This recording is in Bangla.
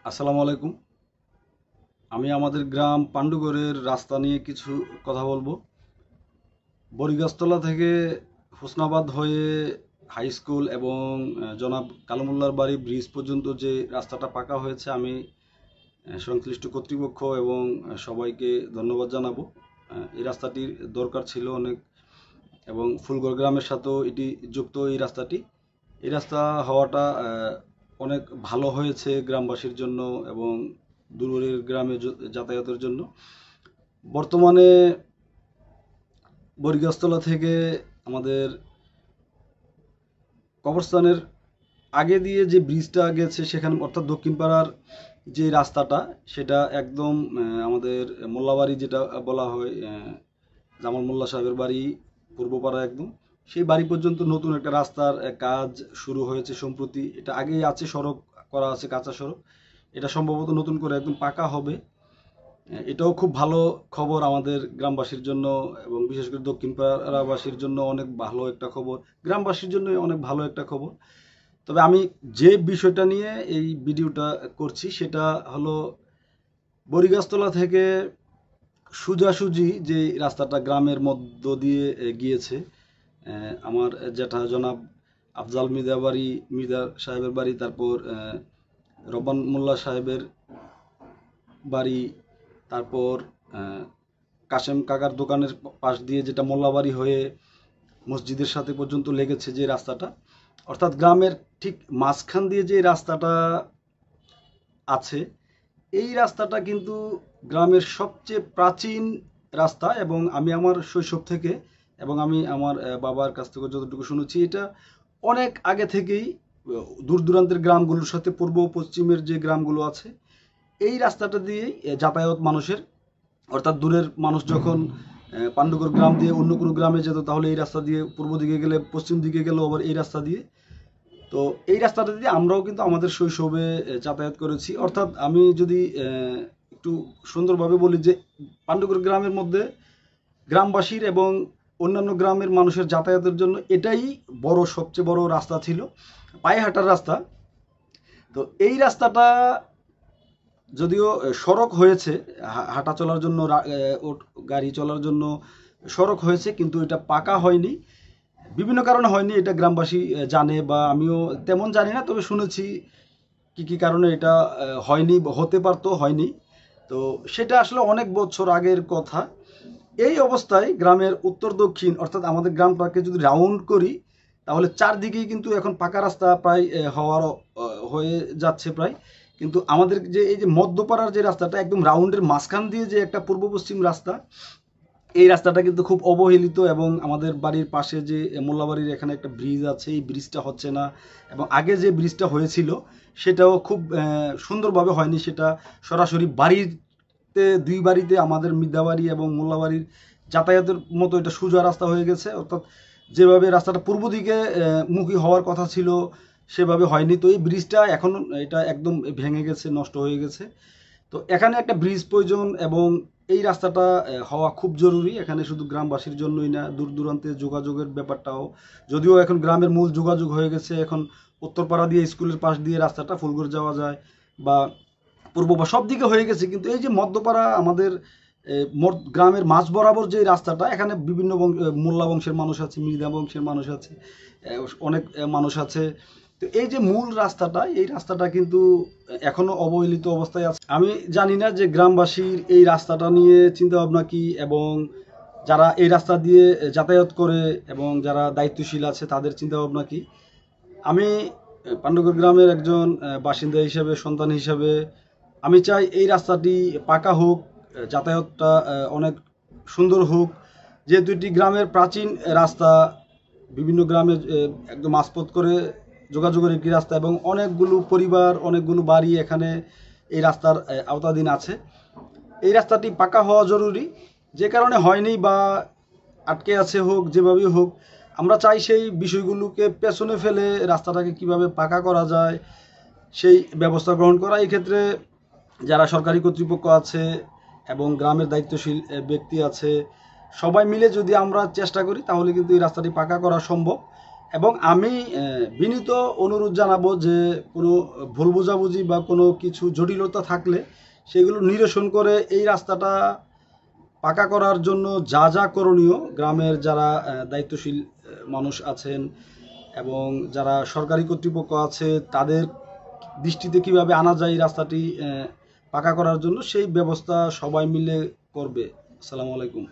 আসসালামু আলাইকুম। আমি আমাদের গ্রাম পান্ডুগড়ের রাস্তা নিয়ে কিছু কথা বলবো। বরিগাছতলা থেকে হোসনাবাদ হয়ে হাই স্কুল এবং জনাব কালুমুল্লার বাড়ি ব্রিজ পর্যন্ত যে রাস্তাটা পাকা হয়েছে, আমি সংশ্লিষ্ট কর্তৃপক্ষ এবং সবাইকে ধন্যবাদ জানাবো। এই রাস্তাটির দরকার ছিল অনেক, এবং ফুলগড় গ্রামের সাথেও এটি যুক্ত এই রাস্তাটি। এই রাস্তা হওয়াটা অনেক ভালো হয়েছে গ্রামবাসীর জন্য এবং দূরের গ্রামে যাতায়াতের জন্য। বর্তমানে বরিগাছতলা থেকে আমাদের কবরস্থানের আগে দিয়ে যে ব্রিজটা গেছে সেখানে, অর্থাৎ দক্ষিণ পাড়ার যে রাস্তাটা, সেটা একদম আমাদের মোল্লাবাড়ি যেটা বলা হয়, জামাল মোল্লা সাহেবের বাড়ি পূর্বপাড়া একদম, সেই বাড়ি পর্যন্ত নতুন একটা রাস্তার কাজ শুরু হয়েছে সম্প্রতি। এটা আগেই আছে, সড়ক করা আছে, কাঁচা সড়ক। এটা সম্ভবত নতুন করে একদম পাকা হবে। এটাও খুব ভালো খবর আমাদের গ্রামবাসীর জন্য, এবং বিশেষ করে দক্ষিণ পাড়াবাসীর জন্য অনেক ভালো একটা খবর, গ্রামবাসীর জন্য অনেক ভালো একটা খবর। তবে আমি যে বিষয়টা নিয়ে এই ভিডিওটা করছি সেটা হলো, বরিগাছতলা থেকে সোজাসুজি যে রাস্তাটা গ্রামের মধ্য দিয়ে গিয়েছে, আমার যেটা জনাব আফজাল মির্জা সাহেবের বাড়ি, তারপর রব্বান মোল্লা সাহেবের বাড়ি, তারপর কাশেম কাকার দোকানের পাশ দিয়ে যেটা মোল্লাবাড়ি হয়ে মসজিদের সাথে পর্যন্ত লেগেছে যে রাস্তাটা, অর্থাৎ গ্রামের ঠিক মাঝখান দিয়ে যে রাস্তাটা আছে, এই রাস্তাটা কিন্তু গ্রামের সবচেয়ে প্রাচীন রাস্তা। এবং আমি আমার শৈশব থেকে, এবং আমি আমার বাবার কাছ থেকে যতটুকু শুনেছি, এটা অনেক আগে থেকেই দূর দূরান্তের গ্রামগুলোর সাথে পূর্ব পশ্চিমের যে গ্রামগুলো আছে, এই রাস্তাটা দিয়েই যাতায়াত মানুষের। অর্থাৎ দূরের মানুষ যখন পান্ডুগড় গ্রাম দিয়ে অন্য কোনো গ্রামে যেত, তাহলে এই রাস্তা দিয়ে পূর্ব দিকে গেলে, পশ্চিম দিকে গেলেও আবার এই রাস্তা দিয়ে। তো এই রাস্তাটা দিয়ে আমরাও কিন্তু আমাদের শৈশবে যাতায়াত করেছি। অর্থাৎ আমি যদি একটু সুন্দরভাবে বলি, যে পান্ডুগড় গ্রামের মধ্যে গ্রামবাসীর এবং অন্যান্য গ্রামের মানুষের যাতায়াতের জন্য এটাই সবচেয়ে বড় রাস্তা ছিল, পায়ে হাঁটার রাস্তা। তো এই রাস্তাটা যদিও সড়ক হয়েছে, হাঁটা চলার জন্য, গাড়ি চলার জন্য সড়ক হয়েছে, কিন্তু এটা পাকা হয়নি। বিভিন্ন কারণে হয়নি, এটা গ্রামবাসী জানে, বা আমিও তেমন জানি না, তবে শুনেছি কি কি কারণে এটা হয়নি, হতে পারতো, হয়নি। তো সেটা আসলে অনেক বছর আগের কথা। এই অবস্থায় গ্রামের উত্তর দক্ষিণ, অর্থাৎ আমাদের গ্রামটাকে যদি রাউন্ড করি, তাহলে চারদিকেই কিন্তু এখন পাকা রাস্তা প্রায় হয়ে যাচ্ছে প্রায়। কিন্তু আমাদের যে এই যে মধ্যপাড়ার যে রাস্তাটা, একদম রাউন্ডের মাঝখান দিয়ে যে একটা পূর্ব পশ্চিম রাস্তা, এই রাস্তাটা কিন্তু খুব অবহেলিত। এবং আমাদের বাড়ির পাশে যে মোল্লাবাড়ির এখানে একটা ব্রিজ আছে, এই ব্রিজটা হচ্ছে না, এবং আগে যে ব্রিজটা হয়েছিল সেটাও খুব সুন্দরভাবে হয়নি। সেটা সরাসরি বাড়িতে, দুই বাড়িতে, আমাদের মিদ্যাবাড়ি এবং মোল্লাবাড়ির যাতায়াতের মতো এটা সোজা রাস্তা হয়ে গেছে। অর্থাৎ যেভাবে রাস্তাটা পূর্ব দিকে মুখী হওয়ার কথা ছিল সেভাবে হয়নি। তো এই ব্রিজটা এখন, এটা একদম ভেঙে গেছে, নষ্ট হয়ে গেছে। তো এখানে একটা ব্রিজ প্রয়োজন, এবং এই রাস্তাটা হওয়া খুব জরুরি। এখানে শুধু গ্রামবাসীর জন্যই না, দূর দূরান্তে যোগাযোগের ব্যাপারটাও, যদিও এখন গ্রামের মূল যোগাযোগ হয়ে গেছে, এখন উত্তরপাড়া দিয়ে স্কুলের পাশ দিয়ে রাস্তাটা ফুলগড় যাওয়া যায়, বা পূর্ব বা সব দিকে হয়ে গেছে। কিন্তু এই যে মধ্যপাড়া, আমাদের গ্রামের মাঝ বরাবর যে রাস্তাটা, এখানে বিভিন্ন মোল্লা বংশের মানুষ আছে, মৃধা বংশের মানুষ আছে, অনেক মানুষ আছে। তো এই যে মূল রাস্তাটা, এই রাস্তাটা কিন্তু এখনো অবহেলিত অবস্থায় আছে। আমি জানি না যে গ্রামবাসীর এই রাস্তাটা নিয়ে চিন্তা ভাবনা কি, এবং যারা এই রাস্তা দিয়ে যাতায়াত করে এবং যারা দায়িত্বশীল আছে তাদের চিন্তা ভাবনা কি। আমি পান্ডুগড় গ্রামের একজন বাসিন্দা হিসেবে, সন্তান হিসেবে, আমি চাই এই রাস্তাটি পাকা হোক, যাতায়াতটা অনেক সুন্দর হোক। যেহেতু এটি গ্রামের প্রাচীন রাস্তা, বিভিন্ন গ্রামে একদম মাঝপথ করে যোগাযোগের একটি রাস্তা, এবং অনেকগুলো পরিবার, অনেকগুলো বাড়ি এখানে এই রাস্তার আওতাধীন আছে। এই রাস্তাটি পাকা হওয়া জরুরি। যে কারণে হয়নি বা আটকে আছে, হোক যেভাবেই হোক, আমরা চাই সেই বিষয়গুলোকে পেছনে ফেলে রাস্তাটাকে কিভাবে পাকা করা যায় সেই ব্যবস্থা গ্রহণ করা। এই ক্ষেত্রে যারা সরকারি কর্তৃপক্ষ আছে এবং গ্রামের দায়িত্বশীল ব্যক্তি আছে, সবাই মিলে যদি আমরা চেষ্টা করি, তাহলে কিন্তু এই রাস্তাটি পাকা করা সম্ভব। এবং আমি বিনীত অনুরোধ জানাবো যে কোনো ভুল বোঝাবুঝি বা কোনো কিছু জটিলতা থাকলে সেগুলো নিরসন করে এই রাস্তাটা পাকা করার জন্য যা যা করণীয় গ্রামের যারা দায়িত্বশীল মানুষ আছেন এবং যারা সরকারি কর্তৃপক্ষ আছে তাদের দৃষ্টিতে কিভাবে আনা যায় এই রাস্তাটি পাকা করার জন্য সেই ব্যবস্থা সবাই মিলে করবে। আসসালামু আলাইকুম।